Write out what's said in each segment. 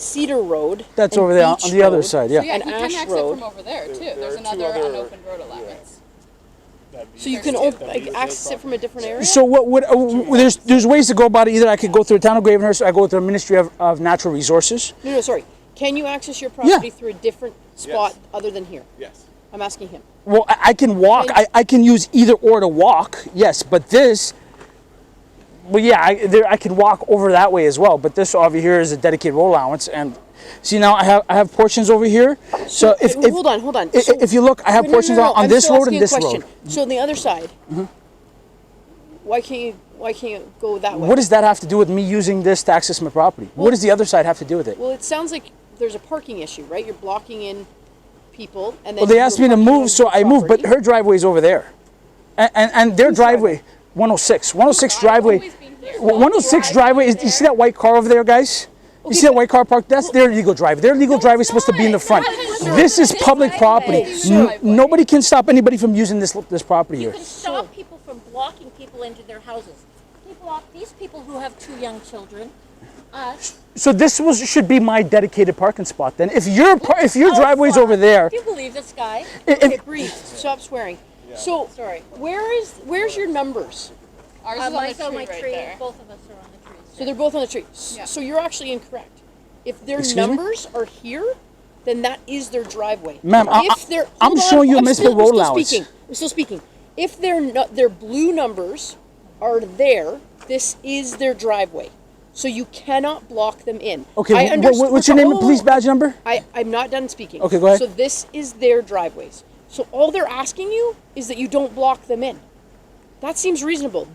Cedar Road. That's and over there on Beach the other Road. side, yeah. So yeah, And he can Ash exit Road. from over there too. There There's are two another other- unopened road allowance. So you can access it from a different area? So what would, there's ways to go about it. Either I could go through the town of Gravenhurst, or I go through the Ministry of Natural Resources. No, sorry. Can you access your property Yeah. through a different spot Yes. other than here? Yes. I'm asking him. Well, I can walk. Okay. I can use either or to walk. Yes, but this. Well, yeah, I can walk over that way as well. But this over here is a dedicated road allowance, and see now I have portions over here. So if hold on. if you look, I have No, portions on I'm this still road and asking a this question. road. So on the other side, why can't you go that way? What does that have to do with me using this to access my property? What does the other side have to do with it? Well, it sounds like there's a parking issue, right? You're blocking in people, and then Well, they you're asked me to parking on move, so your I moved. But property. her driveway's over there, and their driveway, 106 driveway. Always been here. 106 driveway is. You see that white car over there, guys? You see that white car parked? That's their legal driveway. Their legal driveway is supposed to be in the front. This is public property. Nobody can stop anybody from using this property You here. can stop people from blocking people into their houses. You block these people who have 2 young children. So this should be my dedicated parking spot. Then, if your driveway's over there, Do you believe this guy? Okay, breathe. Stop swearing. So, Sorry. where's your numbers? Ours is on the Mine's on tree my right tree. there. Both of us are on the trees. So they're both on the tree. Yeah. So you're actually incorrect. If their Excuse me? numbers are here, then that is their driveway. Ma'am, If they're, I'm hold on, showing you a I'm municipal still- road I'm still allowance. speaking. I'm still speaking. If their blue numbers are there, this is their driveway. So you cannot block them in. okay. I understand. What's your name and police badge number? I'm not done speaking. Okay, go ahead. So this is their driveways. So all they're asking you is that you don't block them in. That seems reasonable.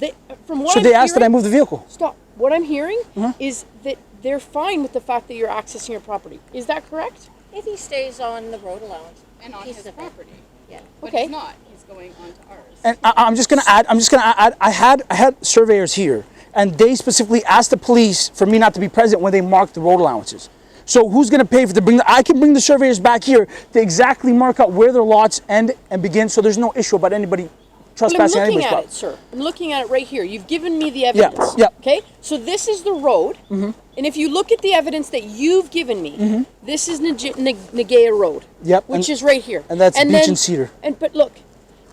From what So I'm they asked that I hearing- move the vehicle. Stop. What I'm hearing is that they're fine with the fact that you're accessing your property. Is that correct? If he stays on the road allowance. And on piece his of it. property. Yeah. But Okay. he's not. He's going on to ours. And I'm just gonna add. I had surveyors here, and they specifically asked the police for me not to be present when they marked the road allowances. So who's gonna pay for I can bring the surveyors back here to exactly mark out where their lots end and begin, so there's no issue about anybody Well, I'm trespassing looking anybody's at property. it, sir. I'm looking at it right here. You've given me the evidence. yeah. Okay? So this is the road. And if you look at the evidence that you've given me, this is Nagea Road. Yep, Which and- is right here. and that's Beach then, and Cedar. But look,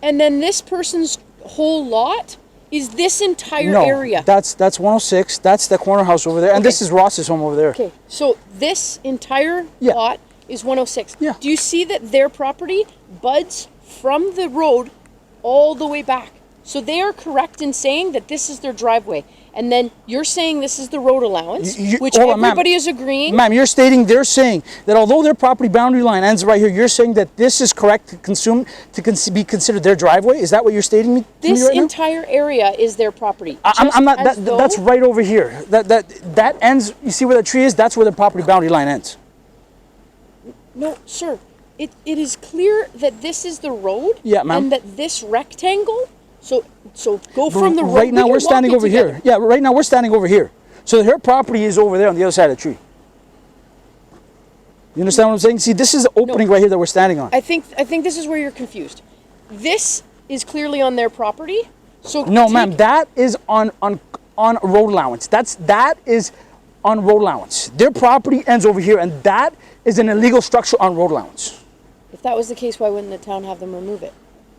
and then this person's whole lot is this entire No, area. that's 106. That's the corner house over there, and this is Ross's home over there. Okay, so this entire Yeah. lot is 106. Yeah. Do you see that their property buds from the road all the way back? So they are correct in saying that this is their driveway. And then you're saying this is the road allowance, which hold on, ma'am. everybody is agreeing. Ma'am, they're saying that although their property boundary line ends right here, you're saying that this is correct to be considered their driveway? Is that what you're stating to me This right now? entire area is their property. I'm not. Just as though- That's right over here. That ends. You see where the tree is? That's where the property boundary line ends. No, sir. It is clear that this is the road. Yeah, ma'am. And that this rectangle. So go from the road. Right now we can we're standing walk it over together. here. Yeah, right now we're standing over here. So her property is over there on the other side of the tree. You understand what I'm saying? See, this is the opening right here that we're standing on. I think this is where you're confused. This is clearly on their property. So No, ma'am, that is on road allowance. That is on road allowance. Their property ends over here, and that is an illegal structure on road allowance. If that was the case, why wouldn't the town have them remove it?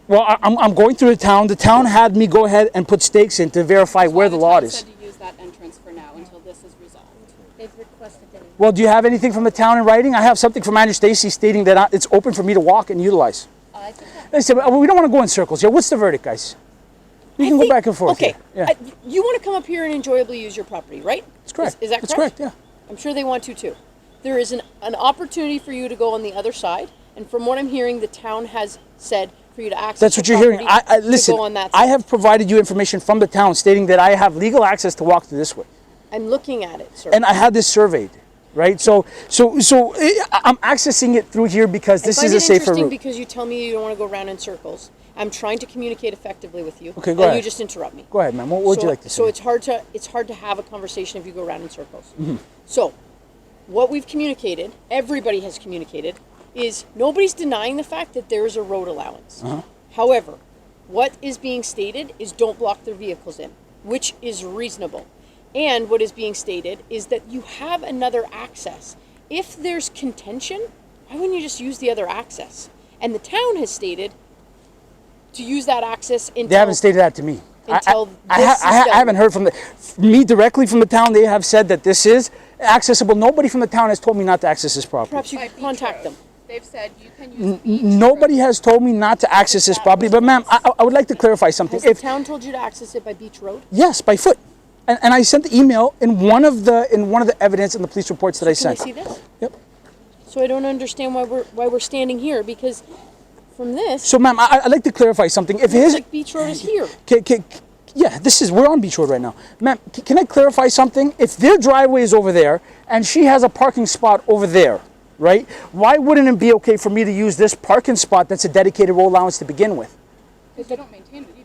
Well, I'm going through the town. The town had me go ahead and put stakes in to verify where the lot town is. said to use that entrance for now until this is resolved. They've requested that. Well, do you have anything from the town in writing? I have something from Andrew Stacy stating that it's open for me to walk and utilize. I think that They said, we don't want to go in circles here. What's the verdict, guys? We can go back and forth. Okay. here. Yeah, You want to come up here and enjoyably use your property, right? that's correct. Is that That's correct? correct, yeah. I'm sure they want to too. There is an opportunity for you to go on the other side, and from what I'm hearing, the town has said for you to access. That's what the you're hearing. property Listen, to go on that I side. have provided you information from the town stating that I have legal access to walk through this way. I'm looking at it, sir. And I had this surveyed, right? So I'm accessing it through here because this I find is a it safer interesting route. because you tell me you don't want to go around in circles. I'm trying to communicate effectively with you. Okay, go and ahead. you just interrupt me. Go ahead, ma'am. What would you like to say? So it's hard to have a conversation if you go around in circles. So what we've communicated, everybody has communicated, is nobody's denying the fact that there is a road allowance. However, what is being stated is don't block their vehicles in, which is reasonable. And what is being stated is that you have another access if there's contention, why wouldn't you just use the other access? And the town has stated to use that access until They haven't stated that to me. until I this is done. haven't heard from me directly from the town. They have said that this is accessible. Nobody from the town has told me not to access this property. Perhaps you By could Beach contact Road. them. They've said you can use Beach Nobody Road. has told me not to access this property. But ma'am, I would like to clarify something. Has the If town told you to access it by Beach Road? yes, by foot, and I sent the email in one of the evidence in the police reports that I Can I sent. see this? Yep. So I don't understand why we're standing here, because from this, So ma'am, I'd like to clarify something. If it looks his like Beach Road is here. yeah, we're on Beach Road right now. Ma'am, can I clarify something? If their driveway is over there and she has a parking spot over there, right? Why wouldn't it be okay for me to use this parking spot that's a dedicated road allowance to begin with? Because you don't maintain it either.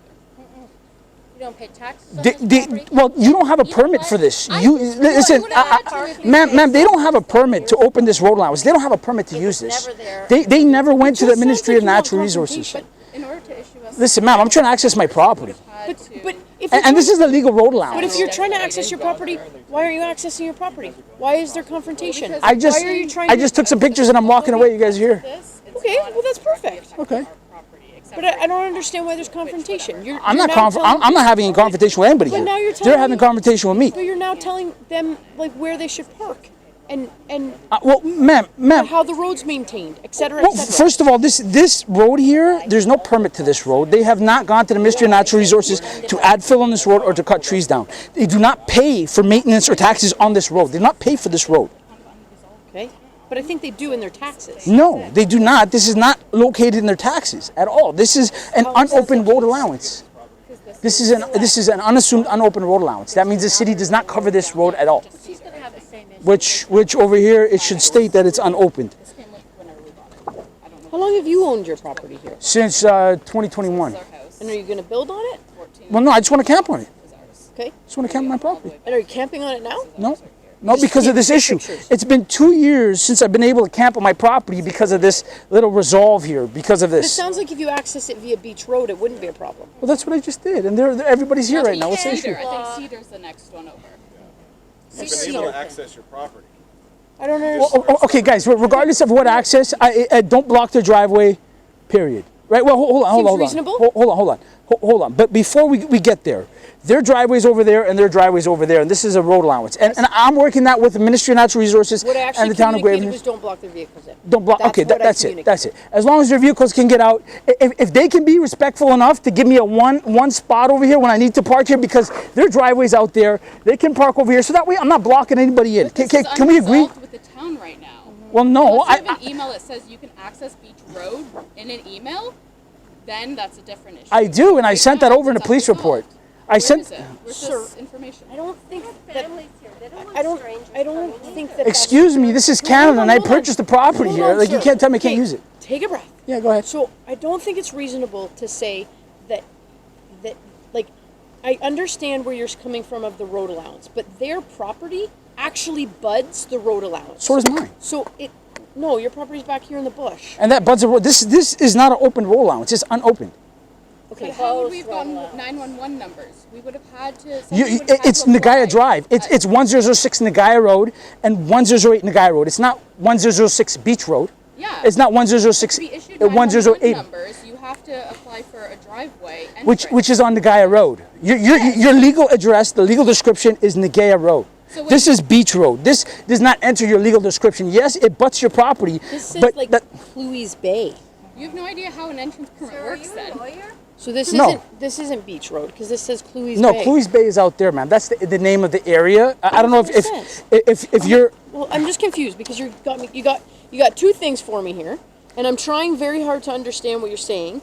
You don't pay taxes on The- this the- property? well, you don't have a You know permit what? for this. I You just- listen, would have had to if you ma'am, paid they don't have a something permit to open this road allowance. They don't have a permit to It use was this. never there. They never went to the Just sounds Ministry like of you want Natural Resources. confrontation. In order to issue us. Listen, ma'am, I'm trying to access my property, Had to. But if and you're this is trying- a legal road allowance. But if you're trying to access your property, why aren't you accessing your property? Why is there confrontation? Because I just Why are you trying I to- just took some pictures and I'm walking away. You guys are here. This, it's Okay, not well, that's perfect. Okay. our property, except But for- I don't understand why there's confrontation. I'm you're not now telling- I'm not having a confrontation with anybody But here. now you're They're telling having a me- confrontation with me. But you're now telling them like where they should park and Well, ma'am, how the road's maintained, et cetera, Well, et cetera. first of all, this road here, there's no permit to this road. They have not gone to the Ministry of Natural Resources to add fill on this road or to cut trees down. They do not pay for maintenance or taxes on this road. They do not pay for this road. Okay, but I think they do in their taxes. No, they do not. This is not located in their taxes at all. This is an unopened road allowance. This is an unassumed unopened road allowance. That means the city does not cover this road at all. She's gonna have the same issue. Which over here it should state that it's unopened This came with whenever we bought it. I don't know. How long have you owned your property here? since 2021. It's our house. And are you going to build on it? 14 Well, no, I just want to camp on it. is ours. Okay. Just want to camp on my property. And are you camping on it now? No, because of this take issue. pictures. It's been 2 years since I've been able to camp on my property because of this little resolve here, because of It this. sounds like if you access it via Beach Road, it wouldn't be a problem. Well, that's what I just did, and everybody's here right now. What's the issue? Cedar. I think Cedar's the next one over. Cedar's Been able to open. access your property. I don't understand. Okay, guys, regardless of what access, I don't block their driveway, period. Right? Well, hold on. reasonable. Hold on. But before we get there, their driveway's over there and their driveway's over there, and this is a road allowance. And I'm working that with the Ministry of Natural Resources What I and actually the town of communicated Graven. was don't block their vehicles in. Don't block. Okay, what I that's it. communicated. That's it. As long as their vehicles can get out, if they can be respectful enough to give me a one spot over here when I need to park here, because their driveway's out there, they can park over here. So that way, I'm not blocking anybody in. This is Can we agree? unresolved with the town right now. Well, no. Unless you have an email that says you can access Beach Road in an email, then that's a different issue. I do, and I Right sent that now, over in a it's police unresolved. report. I Where sent. is it? Where's Sir, this information? I don't think that. Families here. They don't want I don't. strangers I don't coming in. think that. Excuse me. This is Canada, and I hold on. purchased the property Hold here. on, Like you sir. can't tell me I can't Okay, use it. Take a breath. Yeah, go ahead. So I don't think it's reasonable to say that like I understand where you're coming from of the road allowance, but their property actually buds the road allowance. So does mine. So no, your property's back here in the bush. And that buds a road. This is not an open road allowance. It's unopened. Okay. How would we have Closed road gotten allowance. 911 numbers? We would have had to. You, somebody would have had it's to Nagaya apply. Drive. It's 1006 Nagaya Road and 1008 Nagaya Road. It's not 1006 Beach Road. Yeah. It's not 1006. To be issued 1008. 911 numbers, you have to apply for a driveway Which is on Nagaya Road. Your legal address, the legal description is Nagaya Road. So when- This is Beach Road. This does not enter your legal description. Yes, it butts your property, This is but like that, Cluey's Bay. You have no idea how an entrance permit Sir, are works you then. a lawyer? So this No. isn't Beach Road because this says Cluey's no, Bay. Cluey's Bay is out there, man. That's the name of the area. I don't know if Makes if you're. Well, I'm just confused because you got two things for me here, and I'm trying very hard to understand what you're saying.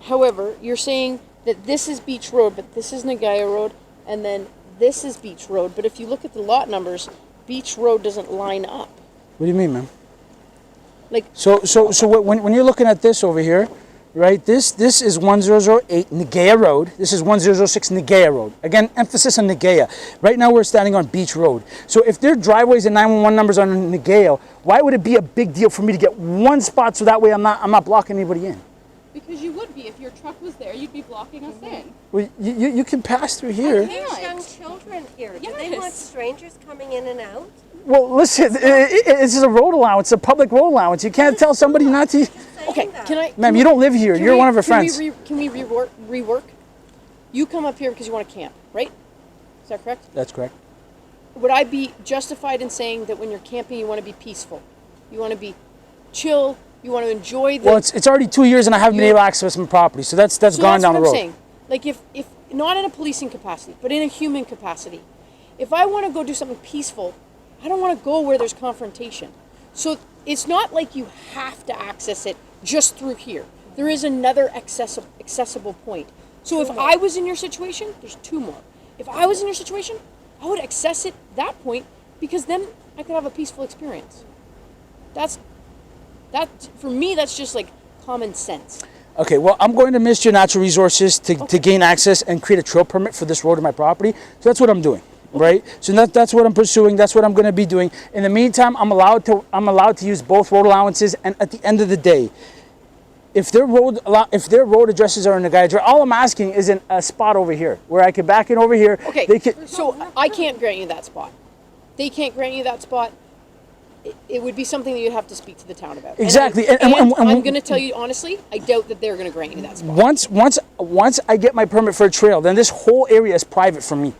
However, you're saying that this is Beach Road, but this is Nagaya Road, and then this is Beach Road. But if you look at the lot numbers, Beach Road doesn't line up. What do you mean, man? Like So when you're looking at this over here, right? This is 1008 Nagaya Road. This is 1006 Nagaya Road. Again, emphasis on Nagaya. Right now we're standing on Beach Road. So if their driveways and 911 numbers are on Nagaya, why would it be a big deal for me to get one spot so that way I'm not blocking anybody in? Because you would be. If your truck was there, you'd be blocking us in. Well, you can pass through here. Okay. There's young children here. Do they want Yes. strangers coming in and out? Well, listen, this is a road allowance, a public road allowance. You can't tell somebody not to. Okay, can I? Ma'am, you don't live here. You're one of her friends. Can we rework? You come up here because you want to camp, right? Is that correct? That's correct. Would I be justified in saying that when you're camping, you want to be peaceful, you want to be chill, you want to enjoy the? Well, it's already 2 years and I haven't been able to access my property, so that's So gone that's down the what road. I'm saying. Like if not in a policing capacity, but in a human capacity, if I want to go do something peaceful, I don't want to go where there's confrontation. So it's not like you have to access it just through here. There is another accessible point. So if I was in your situation, there's two more. If I was in your situation, I would access it that point because then I could have a peaceful experience. That for me, that's just like common sense. Okay, well, I'm going to Ministry of Natural Resources to gain access and create a trail permit for this road to my property. So that's what I'm doing, right? So that's what I'm pursuing. That's what I'm going to be doing. In the meantime, I'm allowed to use both road allowances. And at the end of the day, if their road addresses are in the guide, all I'm asking is in a spot over here where I could back in over here. Okay, They could, so I can't grant you that spot. They can't grant you that spot. It would be something that you'd have to speak to the town about. Exactly. And And I'm going to tell you honestly, I doubt that they're going to grant you that spot. once I get my permit for a trail, then this whole area is private for me,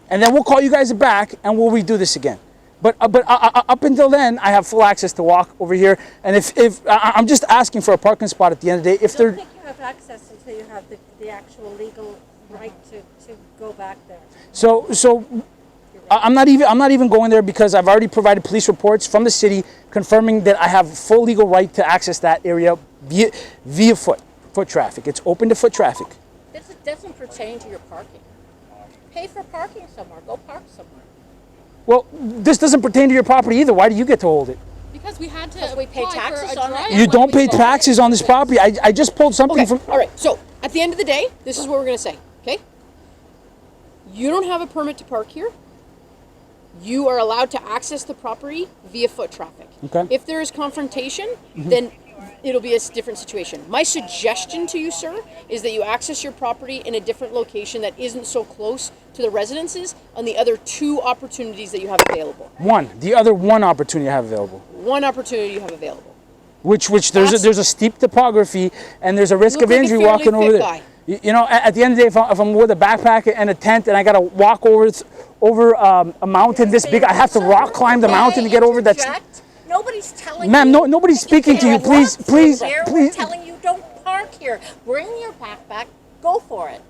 and then we'll call you guys back and we'll redo this again. But up until then, I have full access to walk over here. And if I'm just asking for a parking spot at the end of the day, if I they're don't think you have access until you have the actual legal right to go back there. so. I'm not even going there because I've already provided police reports from the city confirming that I have full legal right to access that area via foot traffic. It's open to foot traffic. This doesn't pertain to your parking. Pay for parking somewhere. Go park somewhere. Well, this doesn't pertain to your property either. Why do you get to hold it? Because we had to Because we pay apply for taxes a on it. driveway. You don't pay taxes on this property. I just pulled something Okay, from. all right. So at the end of the day, this is what we're going to say. Okay, you don't have a permit to park here. You are allowed to access the property via foot traffic. Okay. If there is confrontation, then it'll be a different situation. My suggestion to you, sir, is that you access your property in a different location that isn't so close to the residences on the other two opportunities that you have available. The other one opportunity I have available. One opportunity you have available. Which there's a steep topography and there's a risk Look of like a injury fairly walking over fit there. guy. You know, at the end of the day, if I'm with a backpack and a tent and I gotta walk over a mountain this big, I have to rock climb the mountain to get over. That's Nobody's telling Ma'am, you. nobody's that speaking to you. can't Please, walk please, through there. please. We're telling you don't park here. Bring your backpack. Go for it.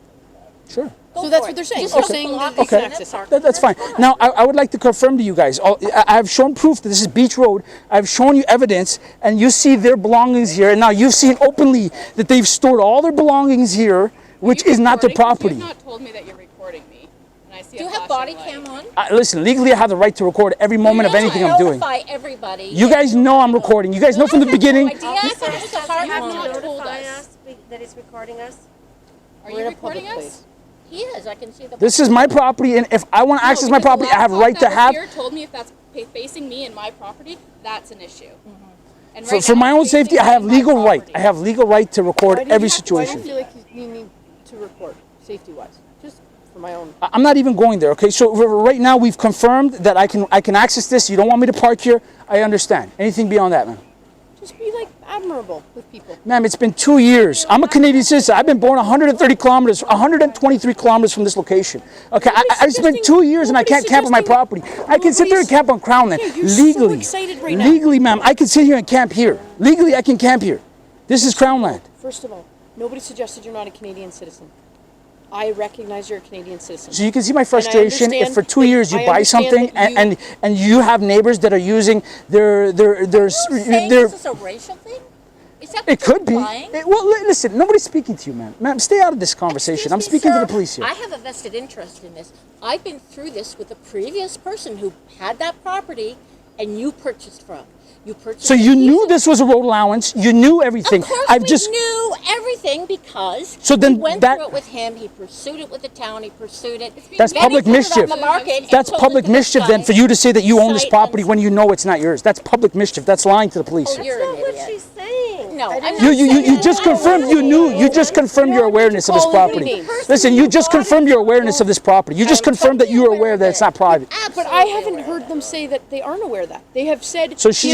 sure. Go So that's for what it. they're saying. Just They're don't saying block that they can it. access it. That's fine. Now, I would like to confirm to you guys. I've shown proof that this is Beach Road. I've shown you evidence, and you see their belongings here. And now you've seen openly that they've stored all their belongings here, which You is not their recording? 'Cause property. You have not told me that you're recording me. And I see Do you a have flashing body light. cam on? Listen, legally, I have the right to record every moment of anything I'm doing. Notify everybody. You guys know I'm recording. You guys know from the beginning. Idea, so it's a hard You have one. not told notify us. us that he's recording us? Are We're you in a public recording us? place. He is. I can see the. This is my property, and if I want to access my because the property, I have a laptop right to that was have. Here told me if that's facing me and my property, that's an issue. And For, right for now my it's own safety, facing I me have and my legal right. property. I have legal right to record Why do you every have- situation. Why do you feel like you need to record, safety-wise? Just for my own. I'm not even going there. Okay, so right now we've confirmed that I can access this. You don't want me to park here. I understand. Anything beyond that, man? Just be like admirable with people. Ma'am, it's been 2 years. I'm a Canadian citizen. I've been born 130 kilometers, 123 kilometers from this location. Okay, I spent 2 years and I can't camp on my property. I can sit there and camp on Crown Land. Yeah, you're so Legally. excited right now. Legally, ma'am, I can sit here and camp here. Legally, I can camp here. This is Crown Land. First of all, nobody suggested you're not a Canadian citizen. I recognize you're a Canadian citizen. So you can see my frustration if for 2 years you I buy understand something that you- and you have neighbors that are using their Saying their this is a racial thing? Is that it what you're could be. implying? Listen, nobody's speaking to you, ma'am. Ma'am, stay out of this conversation. I'm Excuse me, speaking to sir. the police here. I have a vested interest in this. I've been through this with the previous person who had that property and you purchased from. You purchased So a you piece knew of- this was a road allowance. You knew everything. Of course I've we just knew everything because So then we went that- through it with him. He pursued it with the town. He pursued it. That's Then public he put it mischief. on the market and That's sold it public to this mischief then guy. for you to say that you own this Sight property unseen. when you know it's not yours. That's public mischief. That's lying to the police. Oh, here. you're That's an not what idiot. she's saying. No, I'm not You saying just that. confirmed you just confirmed your awareness of this Call any property. names. Listen, you just confirmed your awareness of this property. You just confirmed that you are aware that it's not private. But I haven't heard them say that they aren't aware of that. They have said So she's